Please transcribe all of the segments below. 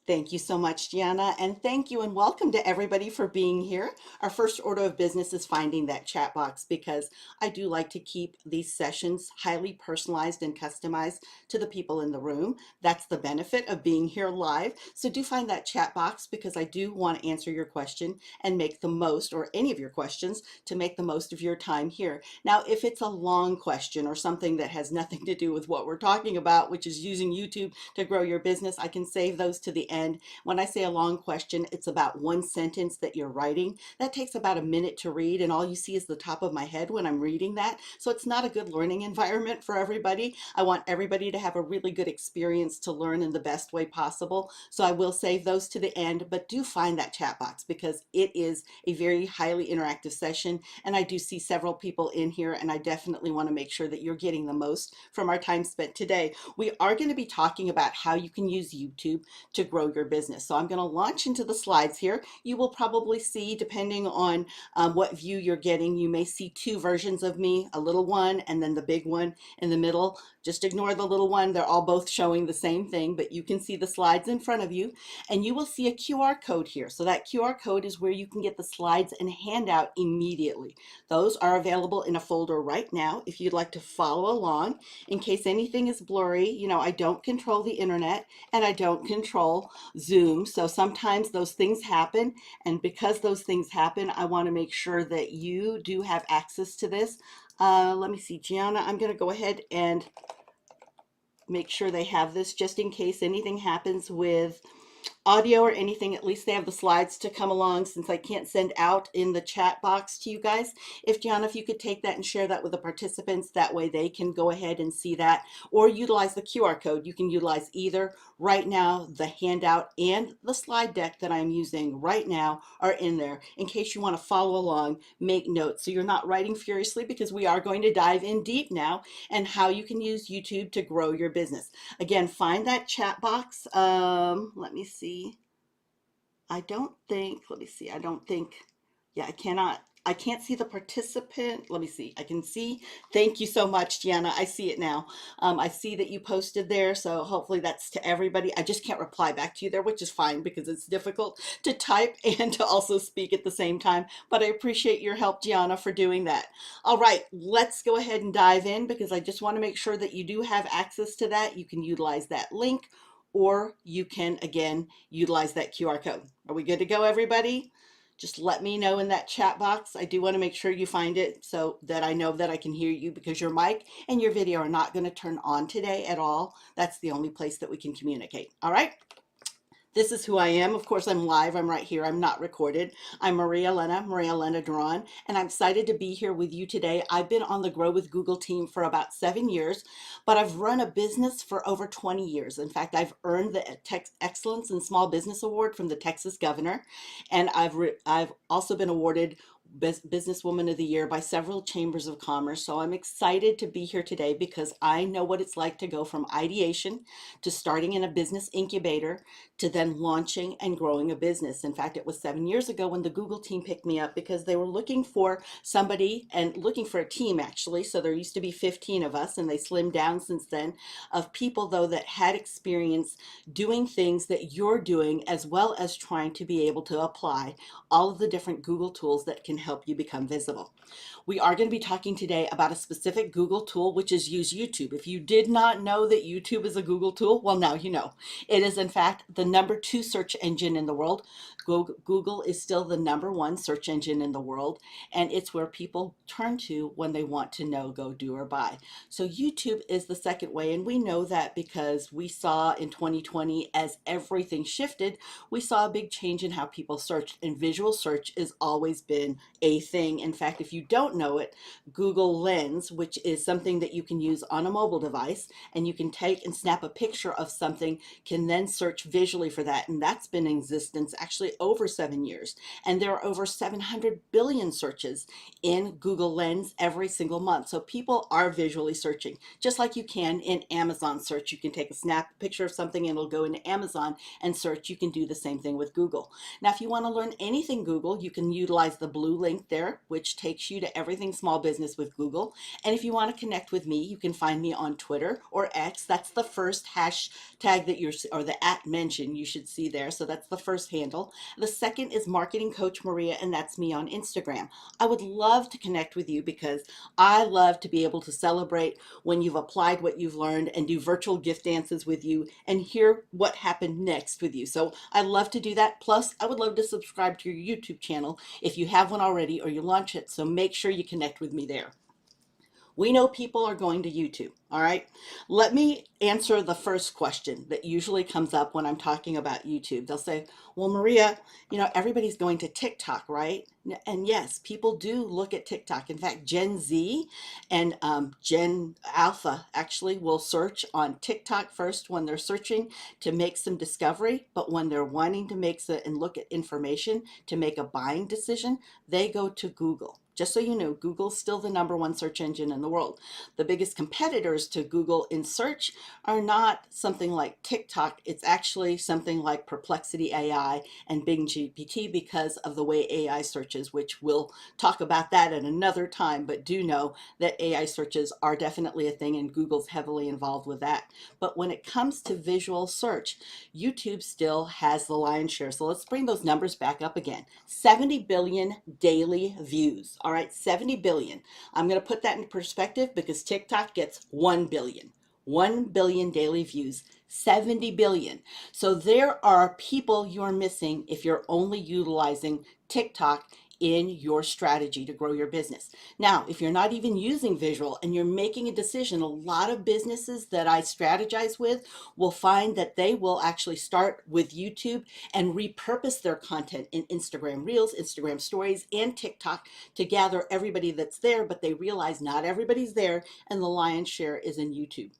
Thank you so much, Gianna, and thank you and welcome to everybody for being here. Our first order of business is finding that chat box because I do like to keep these sessions highly personalized and customized to the people in the room. That's the benefit of being here live. So do find that chat box because I do want to answer your question and make the most, or any of your questions, to make the most of your time here. Now, if it's a long question or something that has nothing to do with what we're talking about, which is using YouTube to grow your business, I can save those to the end. When I say a long question, it's about one sentence that you're writing. That takes about a minute to read, and all you see is the top of my head when I'm reading that. So it's not a good learning environment for everybody. I want everybody to have a really good experience to learn in the best way possible. So I will save those to the end, but do find that chat box because it is a very highly interactive session. And I do see several people in here, and I definitely want to make sure that you're getting the most from our time spent today. We are going to be talking about how you can use YouTube to grow your business. So I'm going to launch into the slides here. You will probably see, depending on what view you're getting, you may see two versions of me, a little one and then the big one in the middle. Just ignore the little one. They're all both showing the same thing, but you can see the slides in front of you, and you will see a QR code here. So that QR code is where you can get the slides and handout immediately. Those are available in a folder right now if you'd like to follow along. In case anything is blurry, you know, I don't control the internet and I don't control Zoom. So sometimes those things happen. And because those things happen, I want to make sure that you do have access to this. Let me see, Gianna, I'm going to go ahead and make sure they have this just in case anything happens with audio or anything. At least they have the slides to come along since I can't send out in the chat box to you guys. If Gianna, if you could take that and share that with the participants, that way they can go ahead and see that, or utilize the QR code. You can utilize either. Right now, the handout and the slide deck that I'm using right now are in there. In case you want to follow along, make notes so you're not writing furiously, because we are going to dive in deep now and how you can use YouTube to grow your business. Again, find that chat box. Let me see. I don't think, let me see. I don't think, yeah, I can't see the participant. Let me see. I can see. Thank you so much, Gianna. I see it now. I see that you posted there. So hopefully that's to everybody. I just can't reply back to you there, which is fine because it's difficult to type and to also speak at the same time. But I appreciate your help, Gianna, for doing that. All right, let's go ahead and dive in because I just want to make sure that you do have access to that. You can utilize that link, or you can, again, utilize that QR code. Are we good to go, everybody? Just let me know in that chat box. I do want to make sure you find it so that I know that I can hear you, because your mic and your video are not going to turn on today at all. That's the only place that we can communicate. All right. This is who I am. Of course, I'm live. I'm right here. I'm not recorded. I'm Maria Elena Duran, and I'm excited to be here with you today. I've been on the Grow with Google team for about 7 years, but I've run a business for over 20 years. In fact, I've earned the Excellence in Small Business Award from the Texas governor, and I've also been awarded Businesswoman of the Year by several chambers of commerce. So I'm excited to be here today because I know what it's like to go from ideation to starting in a business incubator to then launching and growing a business. In fact, it was 7 years ago when the Google team picked me up because they were looking for somebody and looking for a team, actually. So there used to be 15 of us, and they slimmed down since then, of people though that had experience doing things that you're doing, as well as trying to be able to apply all of the different Google tools that can help you become visible. We are going to be talking today about a specific Google tool, which is Use YouTube. If you did not know that YouTube is a Google tool, well, now you know. It is, in fact, the #2 search engine in the world. Google is still the #1 search engine in the world, and it's where people turn to when they want to know, go, do, or buy. So YouTube is the second way, and we know that because we saw in 2020, as everything shifted, we saw a big change in how people searched, and visual search has always been a thing. In fact, if you don't know it, Google Lens, which is something that you can use on a mobile device, and you can take and snap a picture of something, can then search visually for that, and that's been in existence actually over 7 years. And there are over 700 billion searches in Google Lens every single month. So people are visually searching, just like you can in Amazon search. You can take a snap picture of something and it'll go into Amazon and search. You can do the same thing with Google. Now, if you want to learn anything Google, you can utilize the blue blue link there, which takes you to everything small business with Google. And if you want to connect with me, you can find me on Twitter or X. That's the first hashtag that or the at mention you should see there. So that's the first handle. The second is Marketing Coach Maria, and that's me on Instagram. I would love to connect with you because I love to be able to celebrate when you've applied what you've learned and do virtual gift dances with you and hear what happened next with you. So I love to do that. Plus, I would love to subscribe to your YouTube channel if you have one already or you launch it. So make sure you connect with me there. We know people are going to YouTube, all right? Let me answer the first question that usually comes up when I'm talking about YouTube. They'll say, well, Maria, everybody's going to TikTok, right? And yes, people do look at TikTok. In fact, Gen Z and Gen Alpha actually will search on TikTok first when they're searching to make some discovery, but when they're wanting to make and look at information to make a buying decision, they go to Google. Just so you know, Google's still the #1 search engine in the world. The biggest competitors to Google in search are not something like TikTok. It's actually something like Perplexity AI and Bing GPT because of the way AI searches, which we'll talk about that at another time, but do know that AI searches are definitely a thing and Google's heavily involved with that. But when it comes to visual search, YouTube still has the lion's share. So let's bring those numbers back up again. 70 billion daily views. All right, 70 billion. I'm going to put that in perspective because TikTok gets 1 billion. 1 billion daily views, 70 billion. So there are people you're missing if you're only utilizing TikTok in your strategy to grow your business. Now, if you're not even using visual and you're making a decision, a lot of businesses that I strategize with will find that they will actually start with YouTube and repurpose their content in Instagram Reels, Instagram Stories, and TikTok to gather everybody that's there, but they realize not everybody's there and the lion's share is in YouTube.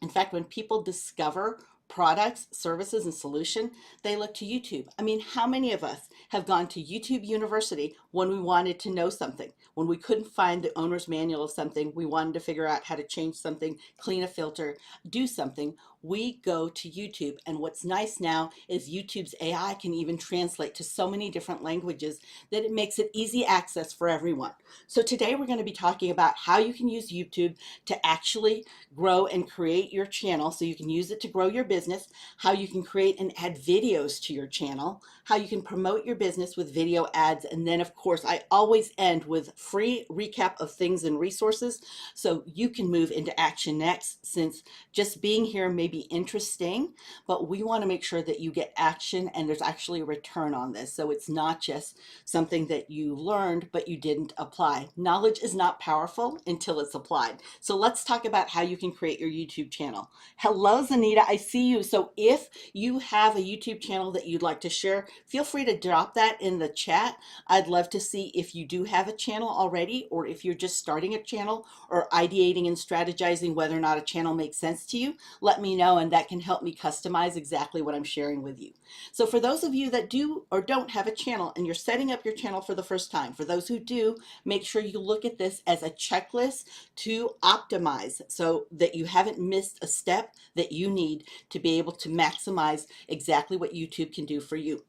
In fact, when people discover products, services, and solution, they look to YouTube. I mean, how many of us have gone to YouTube University when we wanted to know something? When we couldn't find the owner's manual of something, we wanted to figure out how to change something, clean a filter, do something, we go to YouTube. And what's nice now is YouTube's AI can even translate to so many different languages that it makes it easy access for everyone. So today we're going to be talking about how you can use YouTube to actually grow and create your channel so you can use it to grow your business, how you can create and add videos to your channel, how you can promote your business with video ads, and then of course I always end with free recap of things and resources so you can move into action next, since just being here may be interesting, but we want to make sure that you get action and there's actually a return on this. So it's not just something that you learned but you didn't apply. Knowledge is not powerful until it's applied. So let's talk about how you can create your YouTube channel. Hello, Zanita, I see you. So if you have a YouTube channel that you'd like to share, feel free to drop that in the chat. I'd love to see if you do have a channel already, or if you're just starting a channel or ideating and strategizing whether or not a channel makes sense to you. Let me know, and that can help me customize exactly what I'm sharing with you. So for those of you that do or don't have a channel and you're setting up your channel for the first time, for those who do, make sure you look at this as a checklist to optimize so that you haven't missed a step that you need to be able to maximize exactly what YouTube can do for you.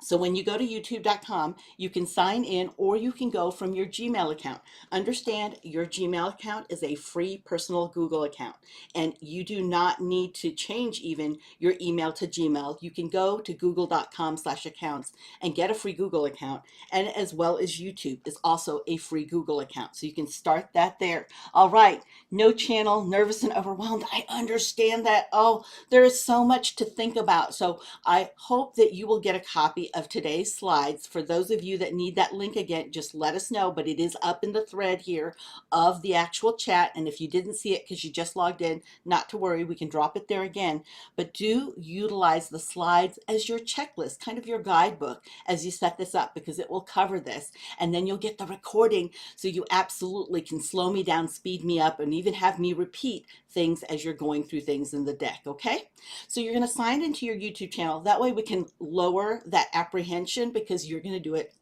So when you go to youtube.com, you can sign in or you can go from your Gmail account. Understand your Gmail account is a free personal Google account, and you do not need to change even your email to Gmail. You can go to google.com/accounts and get a free Google account, and as well as YouTube is also a free Google account. So you can start that there. All right, no channel, nervous and overwhelmed. I understand that. Oh, there is so much to think about. So I hope that you will get a copy of today's slides. For those of you that need that link again, just let us know, but it is up in the thread here of the actual chat. And if you didn't see it because you just logged in, not to worry, we can drop it there again. But do utilize the slides as your checklist, kind of your guidebook as you set this up, because it will cover this. And then you'll get the recording so you absolutely can slow me down, speed me up, and even have me repeat things as you're going through things in the deck, okay? So you're going to sign into your YouTube channel. That way we can lower that apprehension because you're going to do it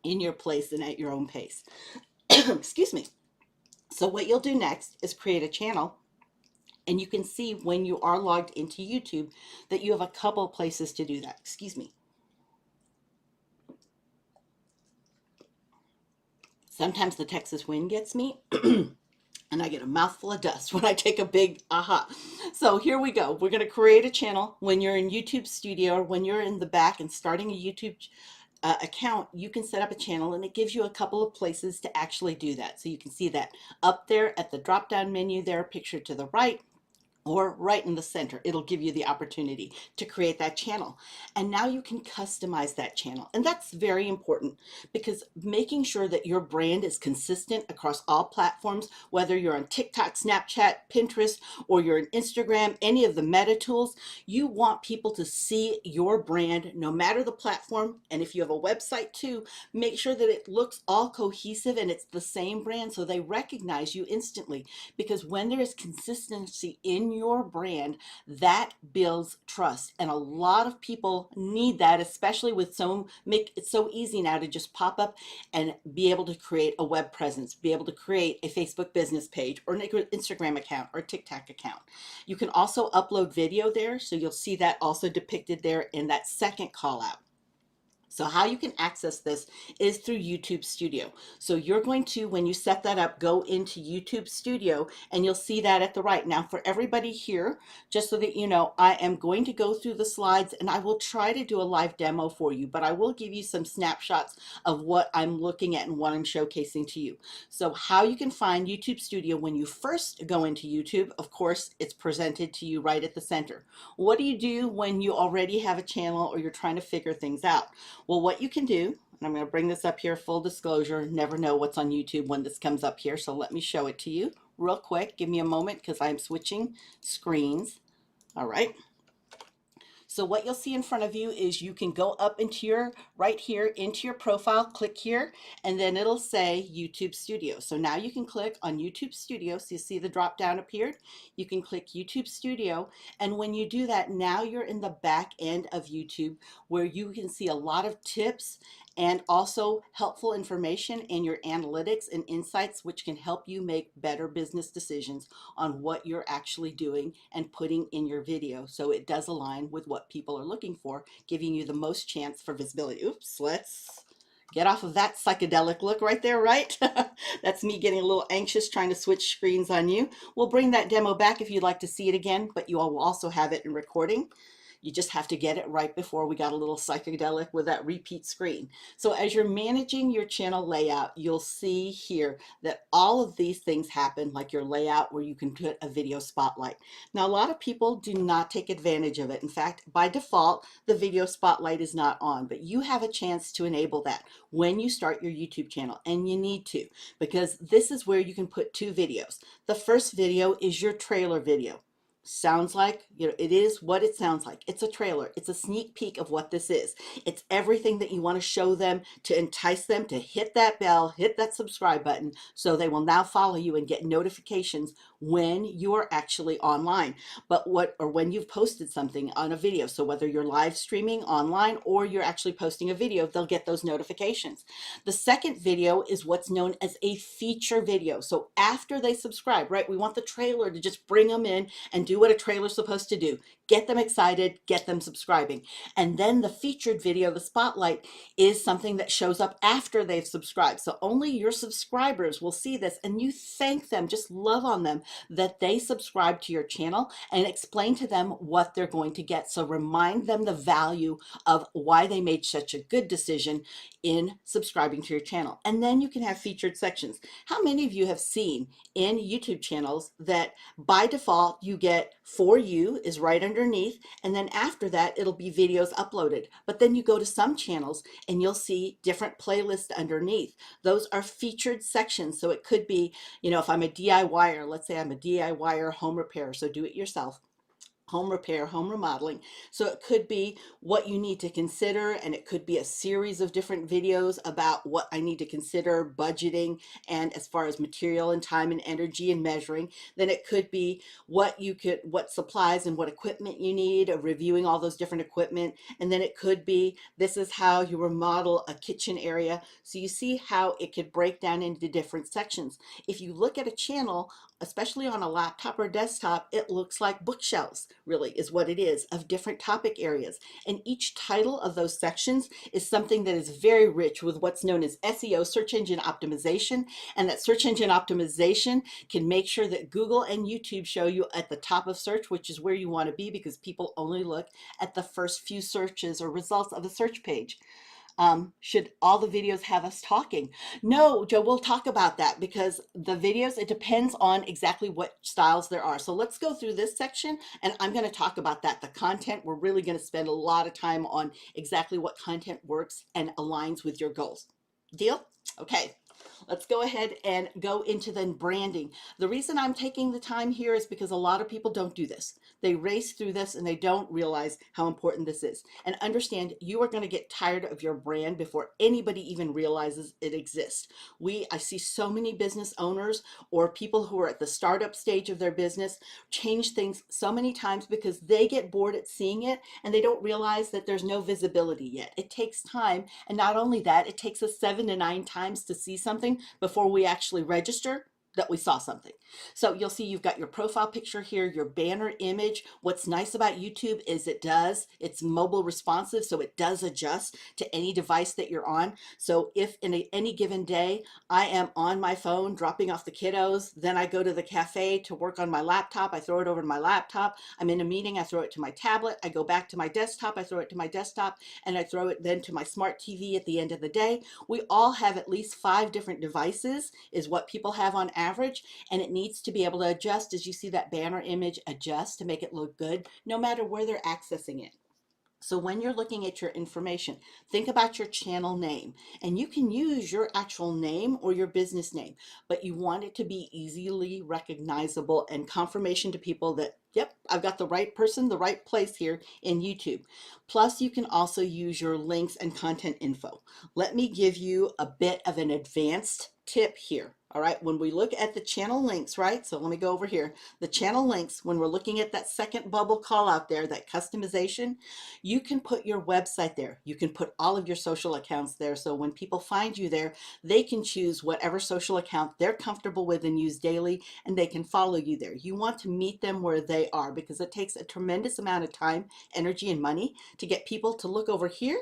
in your place and at your own pace. Excuse me. So what you'll do next is create a channel, and you can see when you are logged into YouTube that you have a couple places to do that. Excuse me. Sometimes the Texas wind gets me. And I get a mouthful of dust when I take a big aha. So here we go. We're going to create a channel. When you're in YouTube Studio, or when you're in the back and starting a YouTube account, you can set up a channel, and it gives you a couple of places to actually do that. So you can see that up there at the drop down menu there, pictured to the right, or right in the center. It'll give you the opportunity to create that channel. And now you can customize that channel. And that's very important, because making sure that your brand is consistent across all platforms, whether you're on TikTok, Snapchat, Pinterest, or you're on Instagram, any of the meta tools, you want people to see your brand no matter the platform. And if you have a website too, make sure that it looks all cohesive and it's the same brand, so they recognize you instantly. Because when there is consistency in your brand, that builds trust, and a lot of people need that, especially with make it so easy now to just pop up and be able to create a web presence, be able to create a Facebook business page or an Instagram account or TikTok account. You can also upload video there, so you'll see that also depicted there in that second call out. So how you can access this is through YouTube Studio. So you're going to, when you set that up, go into YouTube Studio, and you'll see that at the right. Now for everybody here, just so that you know, I am going to go through the slides, and I will try to do a live demo for you, but I will give you some snapshots of what I'm looking at and what I'm showcasing to you. So how you can find YouTube Studio: when you first go into YouTube, of course, it's presented to you right at the center. What do you do when you already have a channel or you're trying to figure things out? Well, what you can do, and I'm going to bring this up here, full disclosure, never know what's on YouTube when this comes up here, so let me show it to you real quick. Give me a moment, because I'm switching screens. All right. So what you'll see in front of you is you can go up into your, right here, into your profile, click here, and then it'll say YouTube Studio. So now you can click on YouTube Studio. So you see the drop down appeared. You can click YouTube Studio. And when you do that, now you're in the back end of YouTube, where you can see a lot of tips and also helpful information in your analytics and insights, which can help you make better business decisions on what you're actually doing and putting in your video, so it does align with what people are looking for, giving you the most chance for visibility. Oops, let's get off of that psychedelic look right there, right? That's me getting a little anxious trying to switch screens on you. We'll bring that demo back if you'd like to see it again, but you all will also have it in recording. You just have to get it right before we got a little psychedelic with that repeat screen. So as you're managing your channel layout, you'll see here that all of these things happen, like your layout where you can put a video spotlight. Now, a lot of people do not take advantage of it. In fact, by default, the video spotlight is not on, but you have a chance to enable that when you start your YouTube channel, and you need to, because this is where you can put two videos. The first video is your trailer video. Sounds like, you know, it is what it sounds like. It's a trailer. It's a sneak peek of what this is. It's everything that you want to show them to entice them to hit that bell, hit that subscribe button, so they will now follow you and get notifications when you are actually online, or when you've posted something on a video. So whether you're live streaming online or you're actually posting a video, they'll get those notifications. The second video is what's known as a feature video. So after they subscribe, right, we want the trailer to just bring them in and do what a trailer's supposed to do. Get them excited, get them subscribing. And then the featured video, the spotlight, is something that shows up after they've subscribed. So only your subscribers will see this, and you thank them, just love on them that they subscribe to your channel, and explain to them what they're going to get. So remind them the value of why they made such a good decision in subscribing to your channel. And then you can have featured sections. How many of you have seen in YouTube channels that by default you get "For You" is right underneath, and then after that it'll be videos uploaded, but then you go to some channels and you'll see different playlists underneath. Those are featured sections. So it could be, you know, if I'm a DIYer, let's say I'm a DIYer home repair, so do it yourself, home repair, home remodeling. So it could be what you need to consider, and it could be a series of different videos about what I need to consider budgeting, and as far as material and time and energy and measuring. Then it could be what supplies and what equipment you need, reviewing all those different equipment. And then it could be, this is how you remodel a kitchen area. So you see how it could break down into different sections. If you look at a channel, especially on a laptop or desktop, it looks like bookshelves, really, is what it is, of different topic areas. And each title of those sections is something that is very rich with what's known as SEO, search engine optimization. And that search engine optimization can make sure that Google and YouTube show you at the top of search, which is where you want to be, because people only look at the first few searches or results of a search page. Should all the videos have us talking? No, Joe, we'll talk about that because the videos, it depends on exactly what styles there are. So let's go through this section and I'm going to talk about that. The content, we're really going to spend a lot of time on exactly what content works and aligns with your goals. Deal? Okay. Let's go ahead and go into then branding. The reason I'm taking the time here is because a lot of people don't do this. They race through this and they don't realize how important this is. And understand, you are going to get tired of your brand before anybody even realizes it exists. I see so many business owners or people who are at the startup stage of their business change things so many times because they get bored at seeing it and they don't realize that there's no visibility yet. It takes time. And not only that, it takes us 7 to 9 times to see something before we actually register that we saw something. So you'll see you've got your profile picture here, your banner image. What's nice about YouTube is it's mobile responsive, so it does adjust to any device that you're on. So if in any given day I am on my phone dropping off the kiddos, then I go to the cafe to work on my laptop, I throw it over to my laptop. I'm in a meeting, I throw it to my tablet, I go back to my desktop, I throw it to my desktop, and I throw it then to my smart TV at the end of the day. We all have at least 5 different devices is what people have on average, and it needs to be able to adjust. As you see that banner image adjust to make it look good no matter where they're accessing it. So when you're looking at your information, think about your channel name, and you can use your actual name or your business name, but you want it to be easily recognizable and confirmation to people that, yep, I've got the right person, the right place here in YouTube. Plus, you can also use your links and content info. Let me give you a bit of an advanced tip here. All right, when we look at the channel links, right? So let me go over here. The channel links, when we're looking at that second bubble call out there, that customization, you can put your website there. You can put all of your social accounts there. So when people find you there, they can choose whatever social account they're comfortable with and use daily, and they can follow you there. You want to meet them where they are because it takes a tremendous amount of time, energy, and money to get people to look over here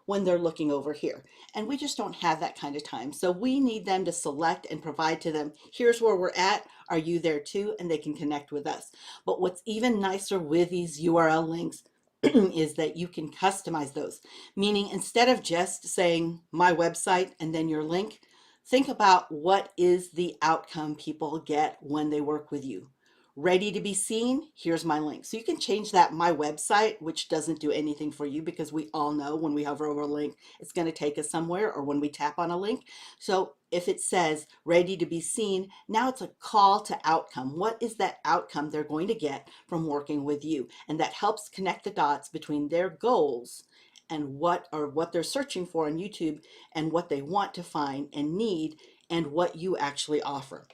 when they're looking over here. And we just don't have that kind of time. So we need them to select and provide to them, here's where we're at. Are you there too? And they can connect with us. But what's even nicer with these URL links is that you can customize those. Meaning instead of just saying my website and then your link, think about what is the outcome people get when they work with you. Ready to be seen? Here's my link. So you can change that my website, which doesn't do anything for you because we all know when we hover over a link, it's going to take us somewhere, or when we tap on a link. So if it says ready to be seen, now it's a call to outcome. What is that outcome they're going to get from working with you? And that helps connect the dots between their goals and what they're searching for on YouTube and what they want to find and need and what you actually offer.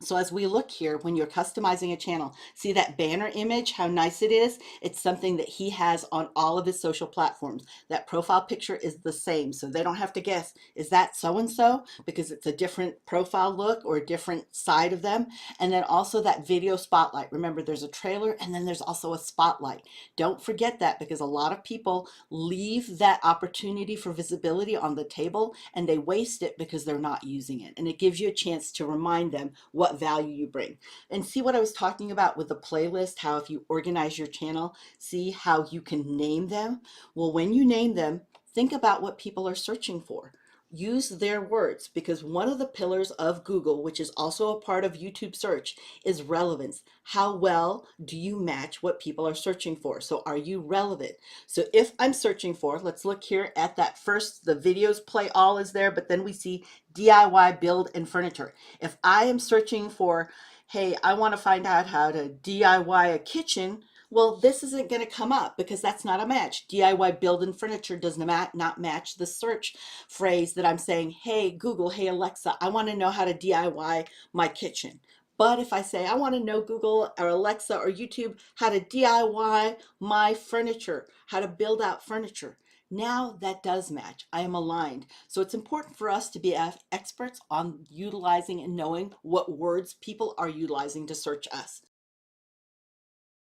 So as we look here, when you're customizing a channel, see that banner image, how nice it is? It's something that he has on all of his social platforms. That profile picture is the same, so they don't have to guess, is that so-and-so? Because it's a different profile look or a different side of them. And then also that video spotlight. Remember, there's a trailer and then there's also a spotlight. Don't forget that, because a lot of people leave that opportunity for visibility on the table and they waste it because they're not using it. And it gives you a chance to remind them what value you bring. And see what I was talking about with the playlist, how if you organize your channel, see how you can name them. Well, when you name them, think about what people are searching for. Use their words, because one of the pillars of Google, which is also a part of YouTube search, is relevance. How well do you match what people are searching for? So are you relevant? So if I'm searching for, let's look here at that first, the videos play all is there, but then we see DIY build and furniture. If I am searching for, hey, I want to find out how to DIY a kitchen, well, this isn't going to come up because that's not a match. DIY build and furniture does not match the search phrase that I'm saying, hey, Google, hey, Alexa, I want to know how to DIY my kitchen. But if I say, I want to know, Google or Alexa or YouTube, how to DIY my furniture, how to build out furniture, Now that does match. I am aligned. So it's important for us to be experts on utilizing and knowing what words people are utilizing to search us.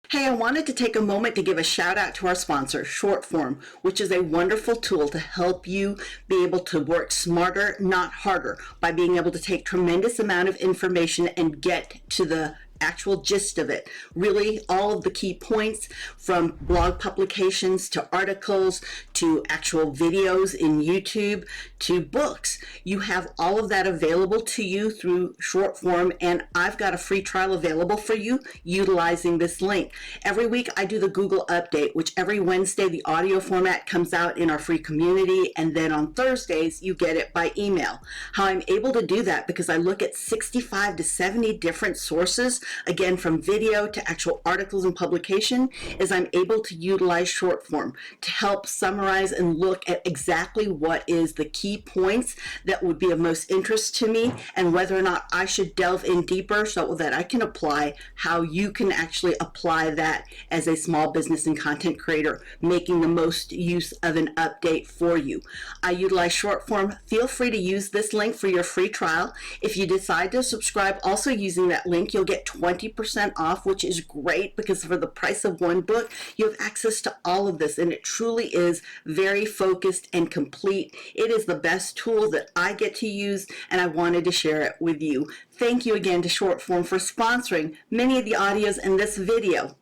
Hey, I wanted to take a moment to give a shout out to our sponsor, Shortform, which is a wonderful tool to help you be able to work smarter, not harder, by being able to take tremendous amount of information and get to the actual gist of it. Really, all of the key points, from blog publications to articles to actual videos in YouTube to books. You have all of that available to you through Shortform, and I've got a free trial available for you utilizing this link. Every week I do the Google update, which every Wednesday the audio format comes out in our free community, and then on Thursdays you get it by email. How I'm able to do that, because I look at 65 to 70 different sources, again from video to actual articles and publication, is I'm able to utilize Shortform to help summarize and look at exactly what is the key points that would be of most interest to me, and whether or not I should delve in deeper so that I can apply how you can actually apply that as a small business and content creator, making the most use of an update for you. I utilize Shortform. Feel free to use this link for your free trial. If you decide to subscribe also using that link, you'll get 20% off, which is great, because for the price of one book, you have access to all of this, and it truly is very focused and complete. It is the best tool that I get to use, and I wanted to share it with you. Thank you again to Shortform for sponsoring many of the audios in this video.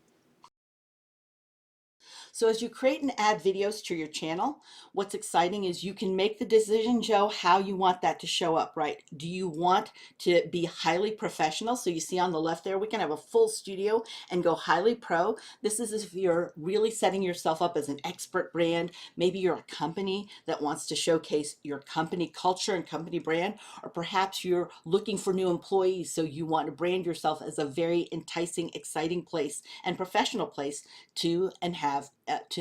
So as you create and add videos to your channel, what's exciting is you can make the decision, Joe, how you want that to show up, right? Do you want to be highly professional? So you see on the left there, we can have a full studio and go highly pro. This is if you're really setting yourself up as an expert brand. Maybe you're a company that wants to showcase your company culture and company brand, or perhaps you're looking for new employees, so you want to brand yourself as a very enticing, exciting place and professional place to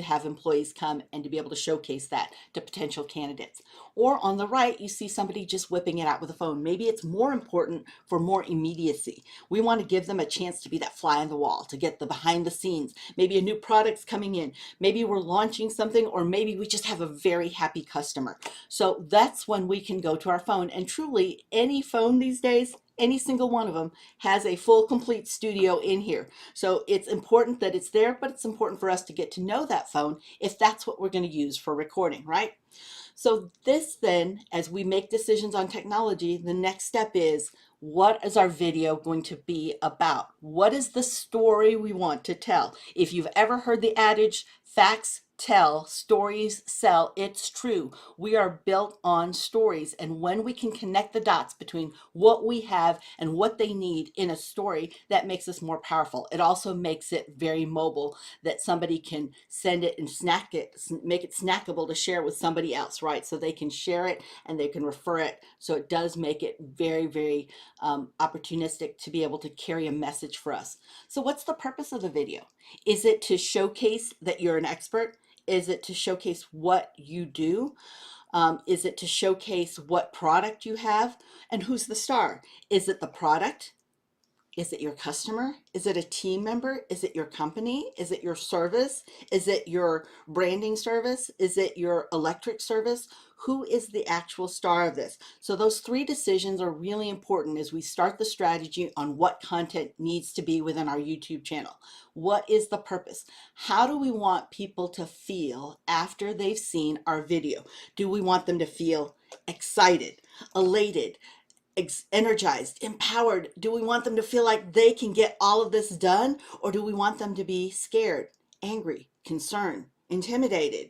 have employees come and to be able to showcase that to potential candidates. Or on the right, you see somebody just whipping it out with a phone. Maybe it's more important for more immediacy. We want to give them a chance to be that fly on the wall, to get the behind the scenes. Maybe a new product's coming in. Maybe we're launching something, or maybe we just have a very happy customer. So that's when we can go to our phone. And truly, any phone these days, any single one of them has a full complete studio in here. So it's important that it's there, but it's important for us to get to know that phone if that's what we're going to use for recording, right? So this then, as we make decisions on technology, the next step is, what is our video going to be about? What is the story we want to tell? If you've ever heard the adage, facts tell, stories sell, it's true. We are built on stories, and when we can connect the dots between what we have and what they need in a story, that makes us more powerful. It also makes it very mobile, that somebody can send it and snack it, make it snackable to share with somebody else, right? So they can share it and they can refer it. So it does make it very, very opportunistic to be able to carry a message for us. So what's the purpose of the video? Is it to showcase that you're an expert? Is it to showcase what you do? Is it to showcase what product you have? And who's the star? Is it the product? Is it your customer? Is it a team member? Is it your company? Is it your service? Is it your branding service? Is it your electric service? Who is the actual star of this? So those three decisions are really important as we start the strategy on what content needs to be within our YouTube channel. What is the purpose? How do we want people to feel after they've seen our video? Do we want them to feel excited, elated, energized, empowered? Do we want them to feel like they can get all of this done? Or do we want them to be scared, angry, concerned, intimidated,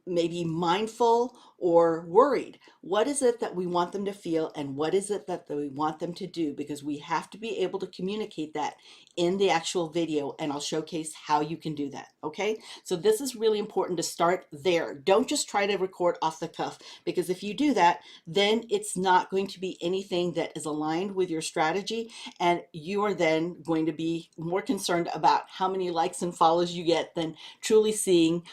maybe mindful or worried? What is it that we want them to feel, and what is it that we want them to do? Because we have to be able to communicate that in the actual video, and I'll showcase how you can do that. Okay, so this is really important to start there. Don't just try to record off the cuff, because if you do that, then it's not going to be anything that is aligned with your strategy, and you are then going to be more concerned about how many likes and follows you get than truly seeing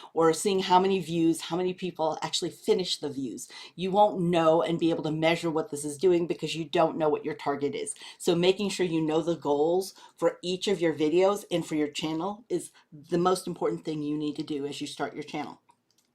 how many views, how many people actually finish the views. You won't know and be able to measure what this is doing because you don't know what your target is. So making sure you know the goals for each of your videos and for your channel is the most important thing you need to do as you start your channel.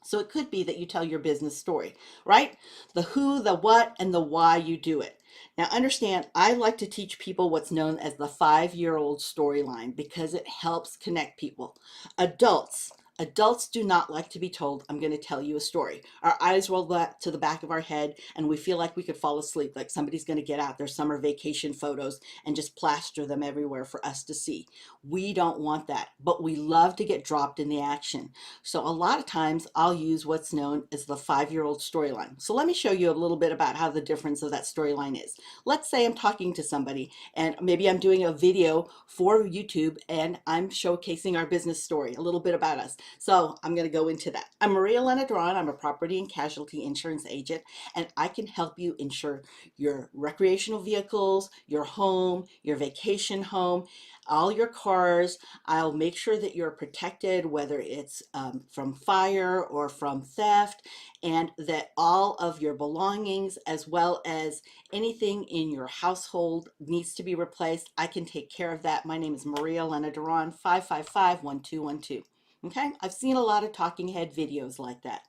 So it could be that you tell your business story, right? The who, the what, and the why you do it. Now, understand, I like to teach people what's known as the 5-year-old storyline because it helps connect people. Adults do not like to be told, I'm going to tell you a story. Our eyes roll back to the back of our head and we feel like we could fall asleep, like somebody's going to get out their summer vacation photos and just plaster them everywhere for us to see. We don't want that, but we love to get dropped in the action. So a lot of times I'll use what's known as the 5-year-old storyline. So let me show you a little bit about how the difference of that storyline is. Let's say I'm talking to somebody and maybe I'm doing a video for YouTube and I'm showcasing our business story, a little bit about us. So I'm going to go into that. I'm Elena. I'm a property and casualty insurance agent, and I can help you insure your recreational vehicles, your home, your vacation home, all your cars. I'll make sure that you're protected, whether it's from fire or from theft, and that all of your belongings, as well as anything in your household, needs to be replaced. I can take care of that. My name is Maria Elena Duran, 555-1212. Okay, I've seen a lot of talking head videos like that.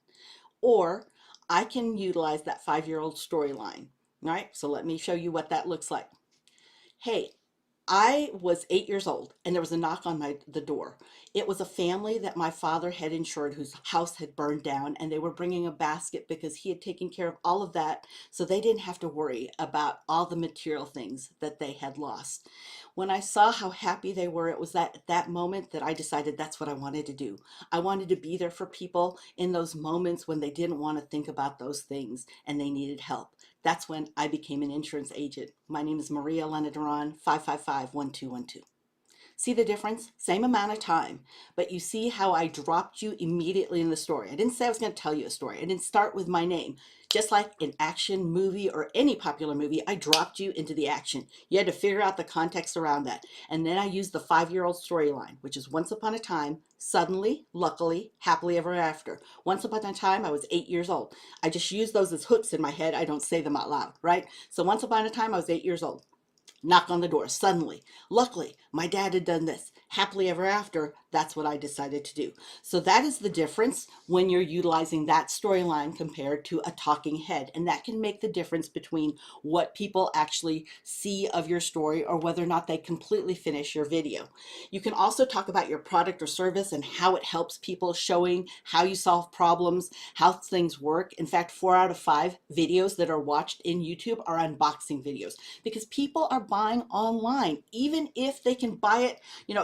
Or I can utilize that 5-year-old storyline. All right, so let me show you what that looks like. Hey, I was 8 years old and there was a knock on the door. It was a family that my father had insured whose house had burned down, and they were bringing a basket because he had taken care of all of that, so they didn't have to worry about all the material things that they had lost. When I saw how happy they were, it was at that moment that I decided that's what I wanted to do. I wanted to be there for people in those moments when they didn't want to think about those things and they needed help. That's when I became an insurance agent. My name is Maria Elena Duran, 555-1212. See the difference? Same amount of time, but you see how I dropped you immediately in the story. I didn't say I was going to tell you a story. I didn't start with my name. Just like an action movie or any popular movie, I dropped you into the action. You had to figure out the context around that. And then I used the 5-year-old storyline, which is once upon a time, suddenly, luckily, happily ever after. Once upon a time, I was 8 years old. I just use those as hooks in my head. I don't say them out loud, right? So once upon a time, I was 8 years old. Knock on the door suddenly. Luckily, my dad had done this. Happily ever after, that's what I decided to do. So that is the difference when you're utilizing that storyline compared to a talking head. And that can make the difference between what people actually see of your story or whether or not they completely finish your video. You can also talk about your product or service and how it helps people, showing how you solve problems, how things work. In fact, 4 out of 5 videos that are watched in YouTube are unboxing videos because people are buying online. Even if they can buy it,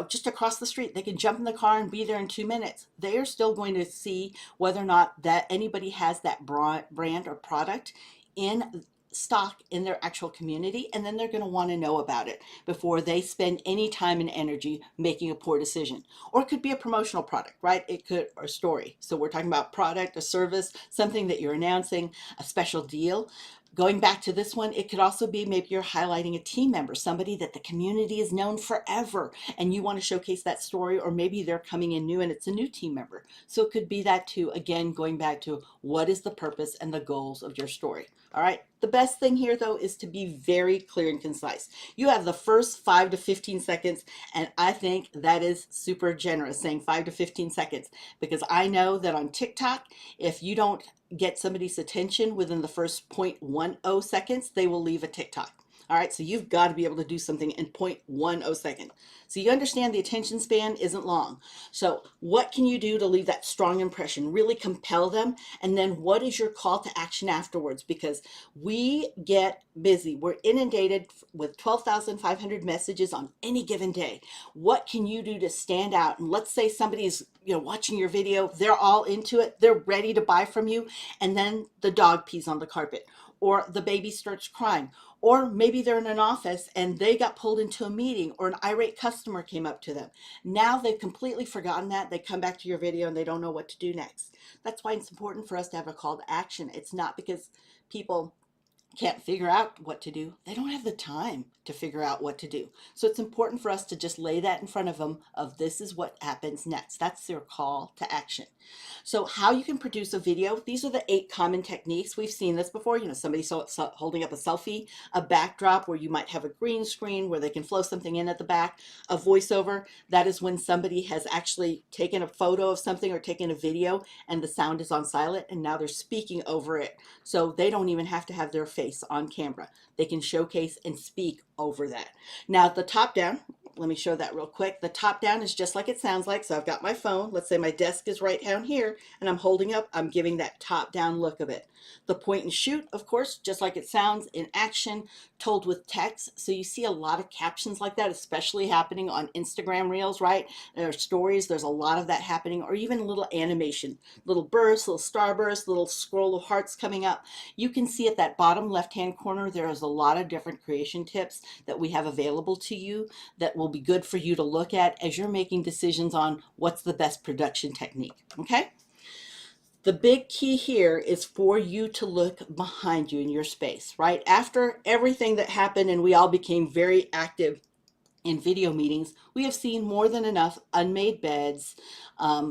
just across the street, they can jump in the car and be there in 2 minutes. They are still going to see whether or not that anybody has that brand or product in stock in their actual community, and then they're going to want to know about it before they spend any time and energy making a poor decision. Or it could be a promotional product, right? It could, or a story. So we're talking about product, a service, something that you're announcing, a special deal. Going back to this one, it could also be maybe you're highlighting a team member, somebody that the community has known forever, and you want to showcase that story, or maybe they're coming in new and it's a new team member. So it could be that too. Again, going back to what is the purpose and the goals of your story. All right. The best thing here, though, is to be very clear and concise. You have the first 5 to 15 seconds, and I think that is super generous, saying 5 to 15 seconds, because I know that on TikTok, if you don't get somebody's attention within the first 0.10 seconds, they will leave a TikTok. All right, so you've got to be able to do something in 0.10 seconds. So you understand the attention span isn't long. So what can you do to leave that strong impression, really compel them? And then what is your call to action afterwards? Because we get busy. We're inundated with 12,500 messages on any given day. What can you do to stand out? And let's say somebody's watching your video, they're all into it, they're ready to buy from you, and then the dog pees on the carpet, or the baby starts crying, or maybe they're in an office and they got pulled into a meeting, or an irate customer came up to them. Now they've completely forgotten that. They come back to your video and they don't know what to do next. That's why it's important for us to have a call to action. It's not because people can't figure out what to do. They don't have the time to figure out what to do. So it's important for us to just lay that in front of them of this is what happens next. That's their call to action. So how you can produce a video, these are the 8 common techniques. We've seen this before, somebody holding up a selfie, a backdrop where you might have a green screen where they can flow something in at the back, a voiceover. That is when somebody has actually taken a photo of something or taken a video and the sound is on silent and now they're speaking over it. So they don't even have to have their face on camera. They can showcase and speak over that. Now the top down, let me show that real quick. The top down is just like it sounds like. So I've got my phone. Let's say my desk is right down here and I'm holding up. I'm giving that top down look of it. The point and shoot, of course, just like it sounds, in action, told with text. So you see a lot of captions like that, especially happening on Instagram Reels, right? There are stories. There's a lot of that happening, or even a little animation, little bursts, little starbursts, little scroll of hearts coming up. You can see at that bottom left-hand corner, there is a lot of different creation tips that we have available to you that will be good for you to look at as you're making decisions on what's the best production technique, okay? The big key here is for you to look behind you in your space, right? After everything that happened and we all became very active in video meetings, we have seen more than enough unmade beds,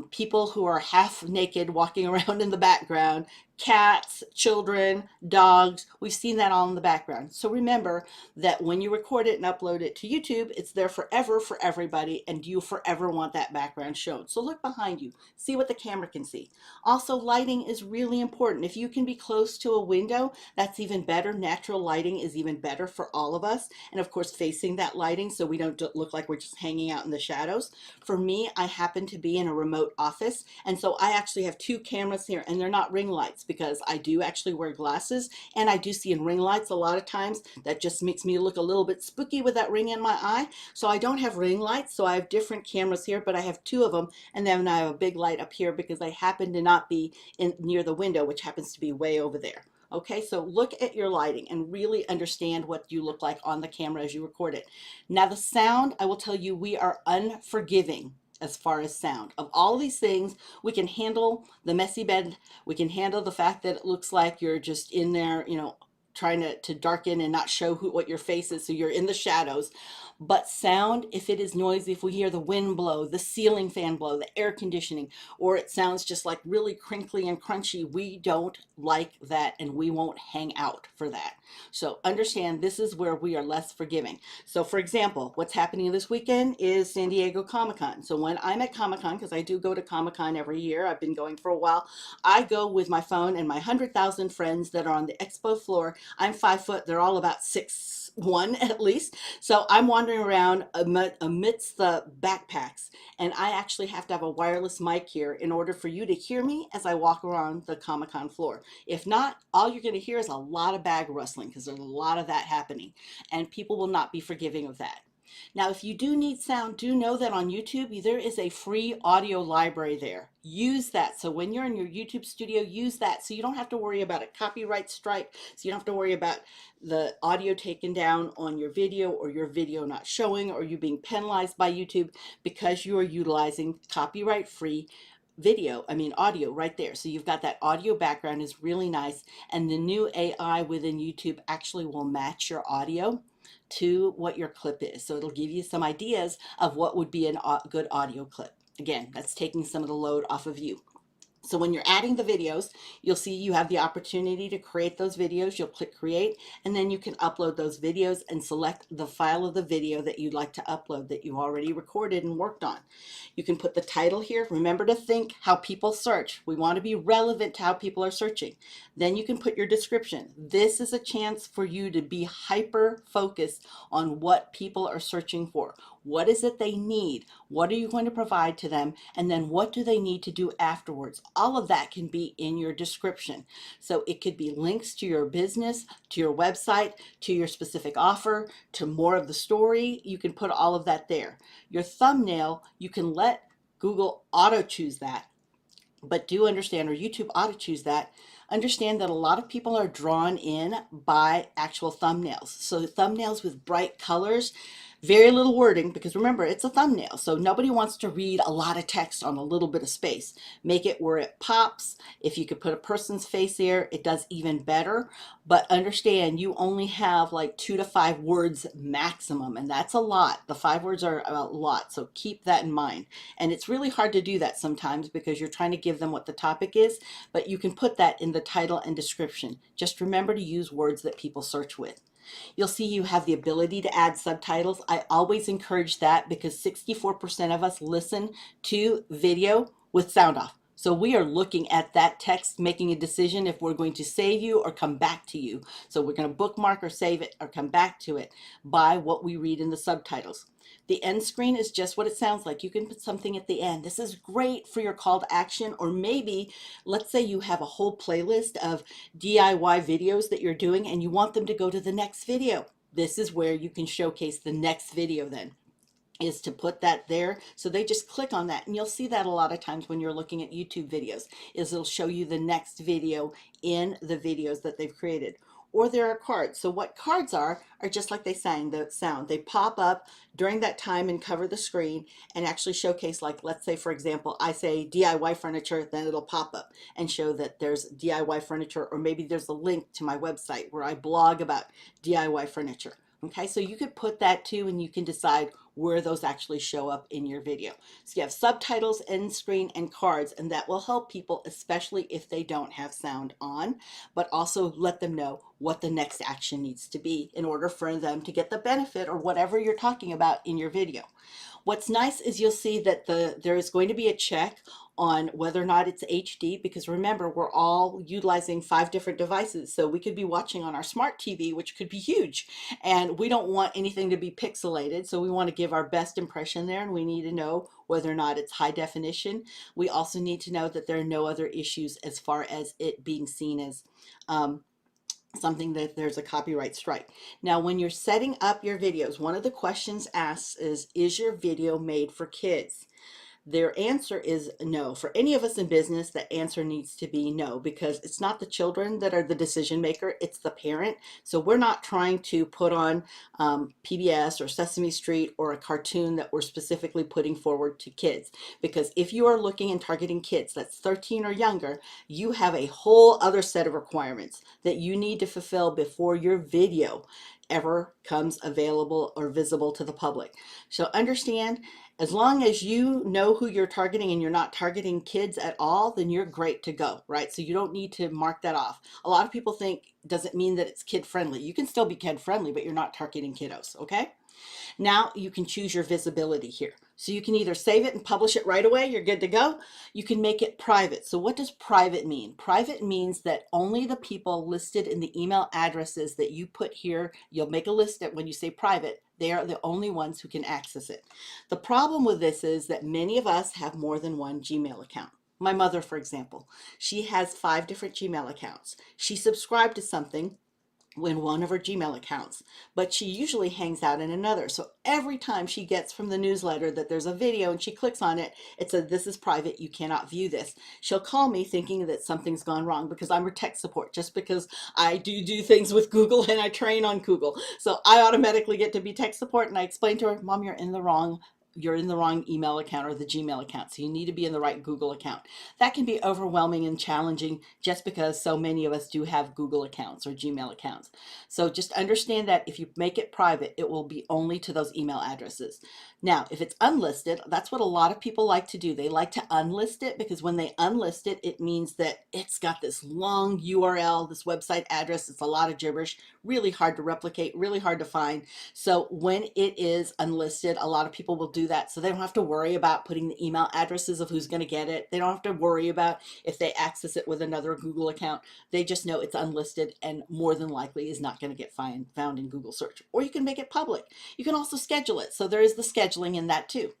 people who are half naked walking around in the background, cats, children, dogs. We've seen that all in the background. So remember that when you record it and upload it to YouTube, it's there forever for everybody, and you forever want that background shown. So look behind you, see what the camera can see. Also, lighting is really important. If you can be close to a window, that's even better. Natural lighting is even better for all of us. And of course, facing that lighting so we don't look like we're just hanging out in the shadows. For me, I happen to be in a remote office, and so I actually have 2 cameras here, and they're not ring lights because I do actually wear glasses, and I do see in ring lights a lot of times that just makes me look a little bit spooky with that ring in my eye. So I don't have ring lights, so I have different cameras here, but I have 2 of them, and then I have a big light up here because I happen to not be near the window, which happens to be way over there. Okay, so look at your lighting and really understand what you look like on the camera as you record it. Now the sound, I will tell you, we are unforgiving as far as sound. Of all these things, we can handle the messy bed. We can handle the fact that it looks like you're just in there, trying to darken and not show what your face is, so you're in the shadows. But sound, if it is noisy, if we hear the wind blow, the ceiling fan blow, the air conditioning, or it sounds just like really crinkly and crunchy, we don't like that and we won't hang out for that. So understand this is where we are less forgiving. So for example, what's happening this weekend is San Diego Comic-Con. So when I'm at Comic-Con, because I do go to Comic-Con every year, I've been going for a while, I go with my phone and my 100,000 friends that are on the expo floor. I'm 5 foot, they're all about 6'1" at least. So I'm wandering around amidst the backpacks, and I actually have to have a wireless mic here in order for you to hear me as I walk around the Comic-Con floor. If not, all you're going to hear is a lot of bag rustling because there's a lot of that happening, and people will not be forgiving of that. Now, if you do need sound, do know that on YouTube, there is a free audio library there. Use that. So when you're in your YouTube studio, use that so you don't have to worry about a copyright strike. So you don't have to worry about the audio taken down on your video or your video not showing or you being penalized by YouTube because you are utilizing copyright-free audio right there. So you've got that audio background is really nice. And the new AI within YouTube actually will match your audio to what your clip is. So it'll give you some ideas of what would be a good audio clip. Again, that's taking some of the load off of you. So when you're adding the videos, you'll see you have the opportunity to create those videos. You'll click create, and then you can upload those videos and select the file of the video that you'd like to upload that you already recorded and worked on. You can put the title here. Remember to think how people search. We want to be relevant to how people are searching. Then you can put your description. This is a chance for you to be hyper focused on what people are searching for. What is it they need? What are you going to provide to them? And then what do they need to do afterwards? All of that can be in your description. So it could be links to your business, to your website, to your specific offer, to more of the story. You can put all of that there. Your thumbnail, you can let Google auto choose that. But do understand, or YouTube auto choose that, understand that a lot of people are drawn in by actual thumbnails. So thumbnails with bright colors, Very little wording, because remember, it's a thumbnail, so nobody wants to read a lot of text on a little bit of space. Make it where it pops. If you could put a person's face there, it does even better. But understand, you only have like 2 to 5 words maximum, and that's a lot. The 5 words are a lot, so keep that in mind. And it's really hard to do that sometimes because you're trying to give them what the topic is, but you can put that in the title and description. Just remember to use words that people search with. You'll see you have the ability to add subtitles. I always encourage that because 64% of us listen to video with sound off. So we are looking at that text, making a decision if we're going to save you or come back to you. So we're going to bookmark or save it or come back to it by what we read in the subtitles. The end screen is just what it sounds like. You can put something at the end. This is great for your call to action, or maybe let's say you have a whole playlist of DIY videos that you're doing and you want them to go to the next video. This is where you can showcase the next video then, is to put that there. So they just click on that, and you'll see that a lot of times when you're looking at YouTube videos, is it'll show you the next video in the videos that they've created. Or there are cards. So what cards are just like they sound. They pop up during that time and cover the screen and actually showcase, like, let's say, for example, I say DIY furniture, then it'll pop up and show that there's DIY furniture, or maybe there's a link to my website where I blog about DIY furniture. Okay, so you could put that too, and you can decide where those actually show up in your video. So you have subtitles, end screen, and cards, and that will help people, especially if they don't have sound on, but also let them know what the next action needs to be in order for them to get the benefit or whatever you're talking about in your video. What's nice is you'll see that there is going to be a check on whether or not it's HD, because remember, we're all utilizing 5 different devices. So we could be watching on our smart TV, which could be huge, and we don't want anything to be pixelated. So we want to give our best impression there, and we need to know whether or not it's high definition. We also need to know that there are no other issues as far as it being seen as something that there's a copyright strike. Now, when you're setting up your videos, one of the questions asked is your video made for kids? Their answer is no. For any of us in business, the answer needs to be no, because it's not the children that are the decision maker, it's the parent. So we're not trying to put on PBS or Sesame Street or a cartoon that we're specifically putting forward to kids. Because if you are looking and targeting kids that's 13 or younger, you have a whole other set of requirements that you need to fulfill before your video ever comes available or visible to the public. So understand, as long as you know who you're targeting and you're not targeting kids at all, then you're great to go, right? So you don't need to mark that off. A lot of people think, does it mean that it's kid friendly? You can still be kid friendly, but you're not targeting kiddos, okay? Now you can choose your visibility here. So you can either save it and publish it right away, you're good to go. You can make it private. So what does private mean? Private means that only the people listed in the email addresses that you put here, you'll make a list that when you say private, they are the only ones who can access it. The problem with this is that many of us have more than one Gmail account. My mother, for example, she has 5 different Gmail accounts. She subscribed to something in one of her Gmail accounts, but she usually hangs out in another. So every time she gets from the newsletter that there's a video and she clicks on it, it says, this is private, you cannot view this. She'll call me thinking that something's gone wrong because I'm her tech support, just because I do things with Google and I train on Google. So I automatically get to be tech support, and I explain to her, Mom, you're in the wrong email account or the Gmail account. So you need to be in the right Google account. That can be overwhelming and challenging just because so many of us do have Google accounts or Gmail accounts. So just understand that if you make it private, it will be only to those email addresses. Now, if it's unlisted, that's what a lot of people like to do. They like to unlist it because when they unlist it, it means that it's got this long URL, this website address. It's a lot of gibberish, really hard to replicate, really hard to find. So when it is unlisted, a lot of people will do that. So they don't have to worry about putting the email addresses of who's going to get it. They don't have to worry about if they access it with another Google account. They just know it's unlisted and more than likely is not going to get found in Google search. Or you can make it public. You can also schedule it. So there is the scheduling in that too.